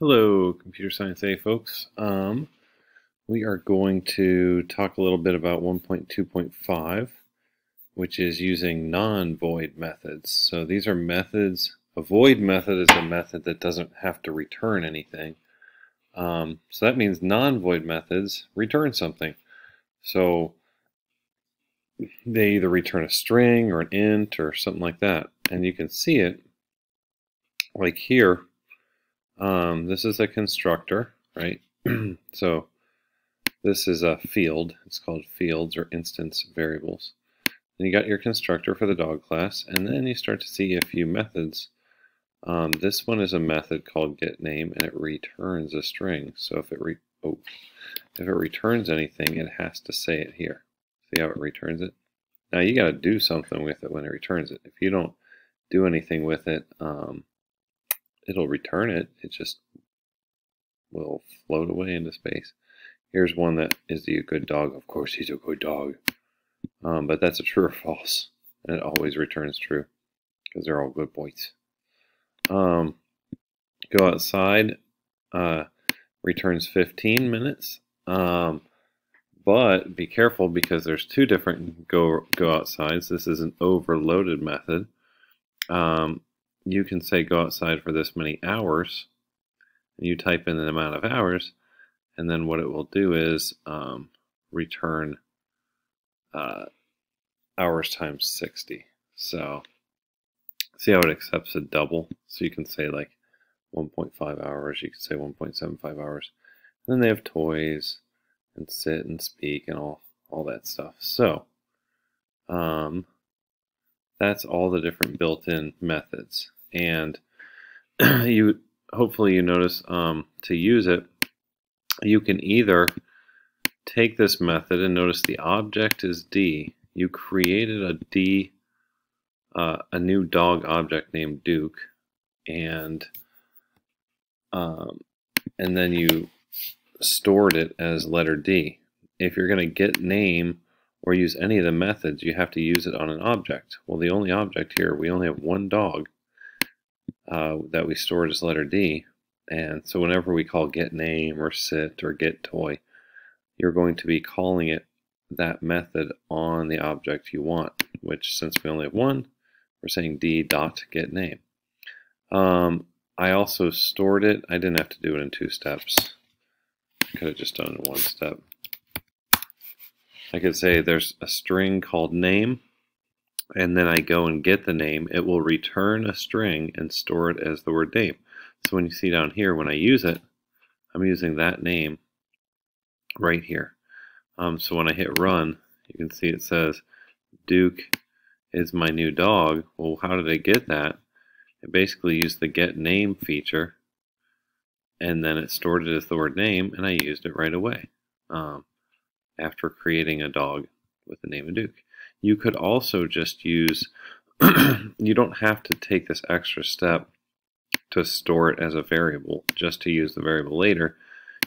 Hello, Computer Science A folks. We are going to talk a little bit about 1.2.5, which is using non-void methods. So these are methods. A void method is a method that doesn't have to return anything. So that means non-void methods return something. So they either return a string or an int or something like that. And you can see it like here. This is a constructor, right? So this is a field. It's called fields or instance variables. And you got your constructor for the dog class, and then you start to see a few methods. This one is a method called getName, and it returns a string. So if it returns anything, it has to say it here. See how it returns it? Now you got to do something with it when it returns it. If you don't do anything with it, it'll return it. It just will float away into space. Here's one that is he a good dog? Of course he's a good dog. But that's a true or false. And it always returns true because they're all good boys. Go outside returns 15 minutes. But be careful because there's two different go outsides. This is an overloaded method. You can say go outside for this many hours. You type in the amount of hours, and then what it will do is return hours times 60. So see how it accepts a double? So you can say like 1.5 hours, you can say 1.75 hours. And then they have toys and sit and speak and all that stuff. So that's all the different built-in methods. And hopefully you notice to use it, you can either take this method and notice the object is D. You created a new dog object named Duke, and then you stored it as letter D. If you're going to get name or use any of the methods, you have to use it on an object. Well, the only object here, we only have one dog that we stored as letter D. And so whenever we call get name or sit or get toy, you're going to be calling it that method on the object you want, which since we only have one, we're saying D dot get name. I also stored it. I didn't have to do it in 2 steps. I could have just done it in 1 step. I could say there's a string called name, and then I go and get the name. It will return a string and store it as the word name. So when you see down here, when I use it, I'm using that name right here. So when I hit run, you can see it says Duke is my new dog. Well, how did it get that? It basically used the get name feature, and then it stored it as the word name, and I used it right away after creating a dog with the name of Duke. You could also just use, you don't have to take this extra step to store it as a variable just to use the variable later.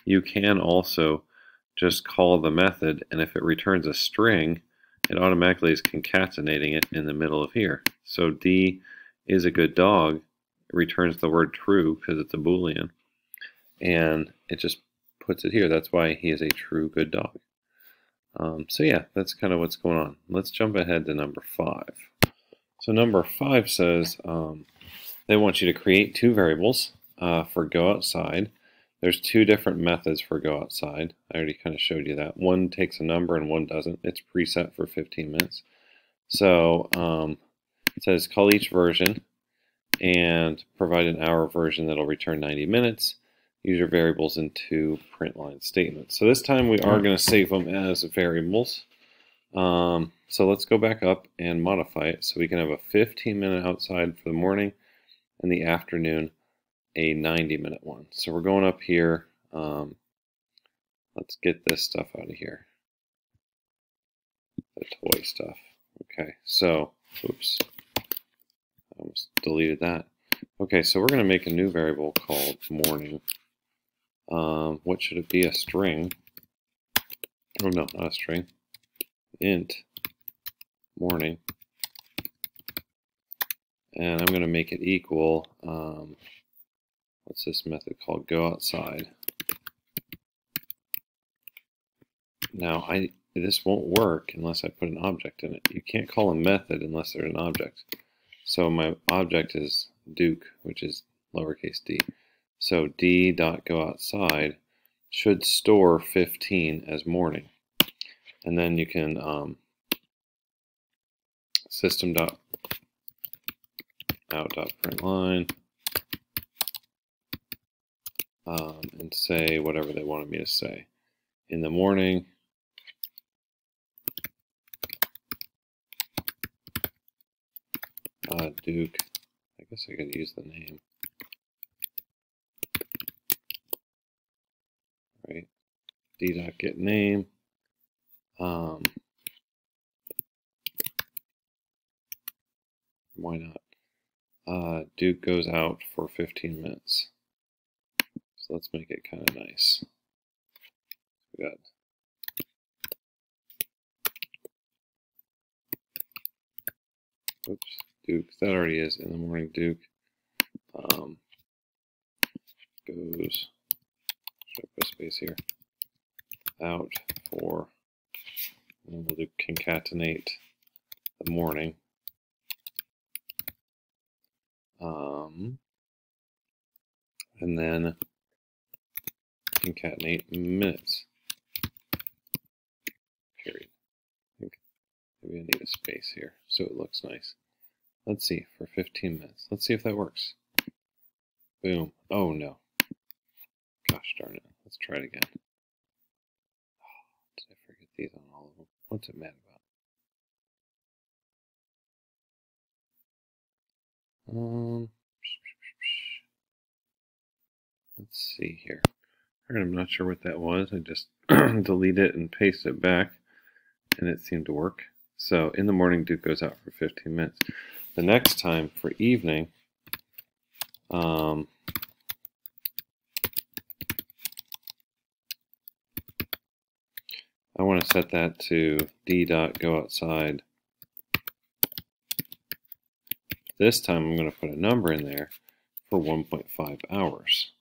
You can also just call the method, and if it returns a string, it automatically is concatenating it in the middle of here. So D is a good dog. It returns the word true because it's a Boolean, and it just puts it here. That's why he is a true good dog. So yeah, that's kind of what's going on. Let's jump ahead to number 5. So number 5 says they want you to create 2 variables for go outside. There's 2 different methods for go outside. I already kind of showed you that. One takes a number and one doesn't. It's preset for 15 minutes. So it says call each version and provide an hour version that'll return 90 minutes. Use your variables in 2 print line statements. So this time we are going to save them as variables. So let's go back up and modify it so we can have a 15-minute outside for the morning and the afternoon a 90-minute one. So we're going up here. Let's get this stuff out of here. The toy stuff. Okay, so, oops. I almost deleted that. Okay, so we're going to make a new variable called morning. What should it be? A string. Oh no, not a string. Int morning. And I'm going to make it equal what's this method called? Go outside. Now, this won't work unless I put an object in it. You can't call a method unless there's an object. So my object is Duke, which is lowercase d. So d.goOutside should store 15 as morning. And then you can system.out.println and say whatever they wanted me to say. In the morning, Duke, I guess I could use the name, right? d.getName. Why not? Duke goes out for 15 minutes. So let's make it kind of nice. We got Duke, that already is in the morning. Duke goes, should I put a space here, out for, and we'll do concatenate the morning. And then concatenate minutes. Period. I think maybe I need a space here so it looks nice. Let's see, for 15 minutes. Let's see if that works. Boom. Oh no. Gosh darn it. Let's try it again. Oh, did I forget these on all of them? What's it mad about? Let's see here. I'm not sure what that was. I just deleted it and pasted it back, and it seemed to work. So in the morning, Duke goes out for 15 minutes. The next time for evening, I want to set that to d.goOutside. This time I'm going to put a number in there for 1.5 hours.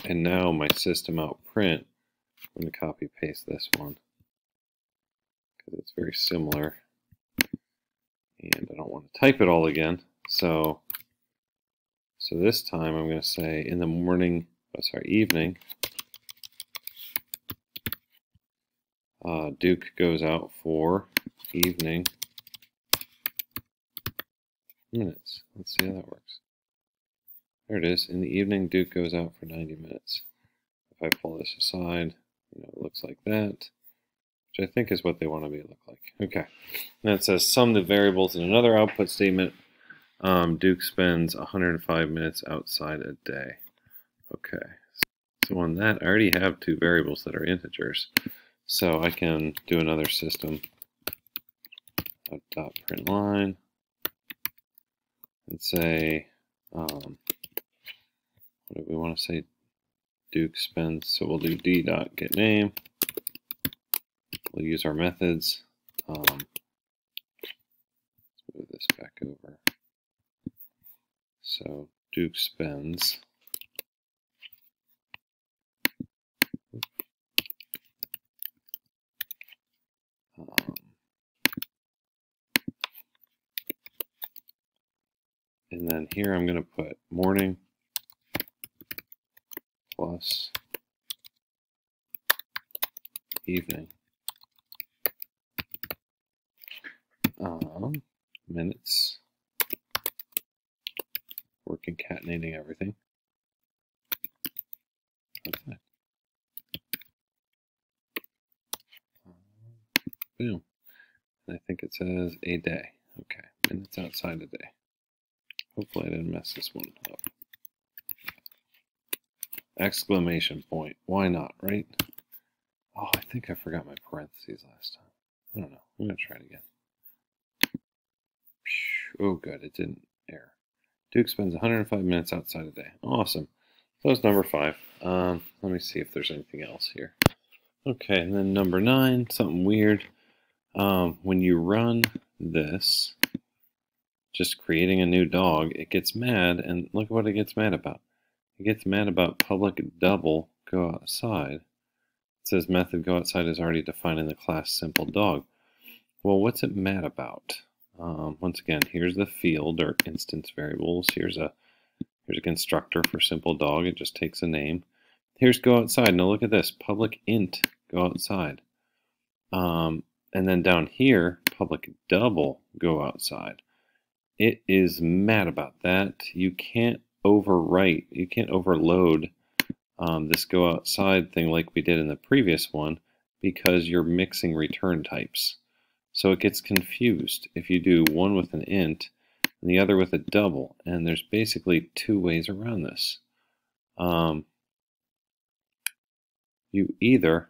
And now my system out print, I'm going to copy paste this one because it's very similar. And I don't want to type it all again. So this time I'm going to say in the morning, evening, Duke goes out for evening minutes. Let's see how that works. There it is. In the evening, Duke goes out for 90 minutes. If I pull this aside, it looks like that, which I think is what they want me to look like. Okay. And it says sum the variables in another output statement. Duke spends 105 minutes outside a day. Okay. So on that, I already have two variables that are integers. So I can do another system dot println and say, what do we want to say? Duke spends, so we'll do d.getName. We'll use our methods. Let's move this back over. So Duke spends and then here I'm going to put morning plus evening minutes. We're concatenating everything. Okay. Boom. And I think it says a day. Okay, minutes outside a day. Hopefully I didn't mess this one up. Exclamation point. Why not, right? Oh, I think I forgot my parentheses last time. I don't know. I'm going to try it again. Oh, good. It didn't error. Duke spends 105 minutes outside a day. Awesome. So that's number 5. Let me see if there's anything else here. Okay, and then number 9, something weird. When you run this, just creating a new dog, it gets mad, and look what it gets mad about. It gets mad about public double go outside. It says method go outside is already defined in the class simple dog. Well, what's it mad about? Once again, here's the field or instance variables. Here's a constructor for simple dog. It just takes a name. Here's go outside. Now look at this. Public int go outside. And then down here, public double go outside. It is mad about that. You can't overwrite. You can't overload this go outside thing like we did in the previous one because you're mixing return types. So it gets confused if you do one with an int and the other with a double. And there's basically two ways around this. You either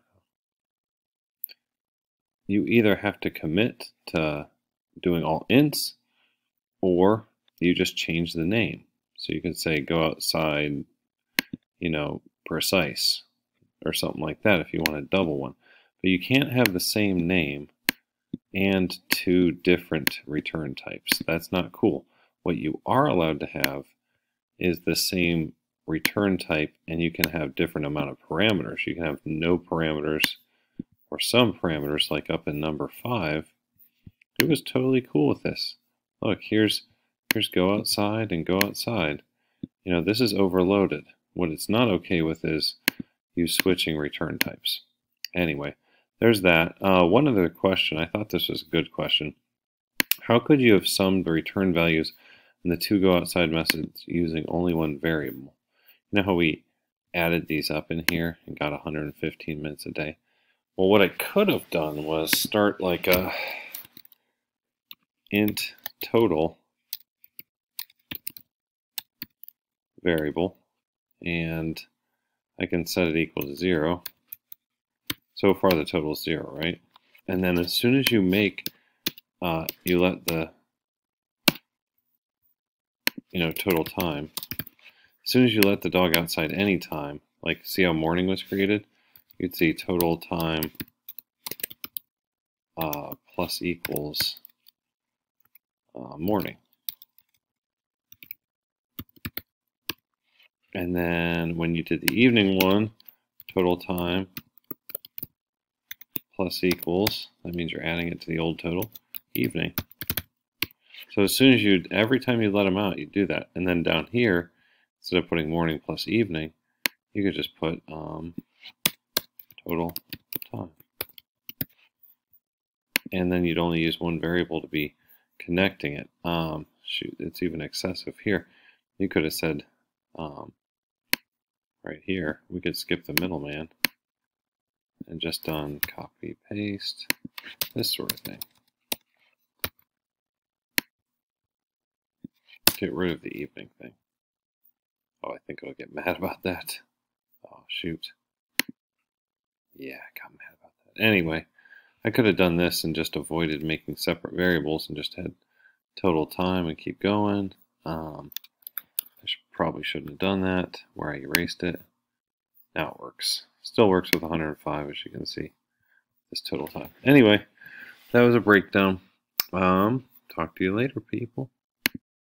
have to commit to doing all ints, or you just change the name. So you could say go outside, precise, or something like that if you want a double one. But you can't have the same name and two different return types. That's not cool. What you are allowed to have is the same return type, and you can have different amount of parameters. You can have no parameters or some parameters, like up in number 5. It was totally cool with this. Look, here's go outside and go outside. This is overloaded. What it's not okay with is you switching return types. Anyway, there's that. One other question. I thought this was a good question. How could you have summed the return values in the two go outside methods using only one variable? You know how we added these up in here and got 115 minutes a day? Well, what I could have done was start like a int total variable, and I can set it equal to 0. So far the total is 0, right? And then as soon as you make, you let the, total time, as soon as you let the dog outside any time, like see how morning was created, you'd see total time plus equals morning. And then when you did the evening one, total time plus equals, that means you're adding it to the old total, evening. So as soon as every time you let them out, you do that. And then down here, instead of putting morning plus evening, you could just put total time. And then you'd only use one variable to be connecting it. Shoot, it's even excessive here. You could have said, right here, we could skip the middleman and just done copy, paste, this sort of thing. Get rid of the evening thing. Oh, I think I'll get mad about that. Oh, shoot. Yeah, I got mad about that. Anyway, I could have done this and just avoided making separate variables and just had total time and keep going. Probably shouldn't have done that where I erased it. Now it works. Still works with 105, as you can see. This total time. Anyway, that was a breakdown. Talk to you later, people.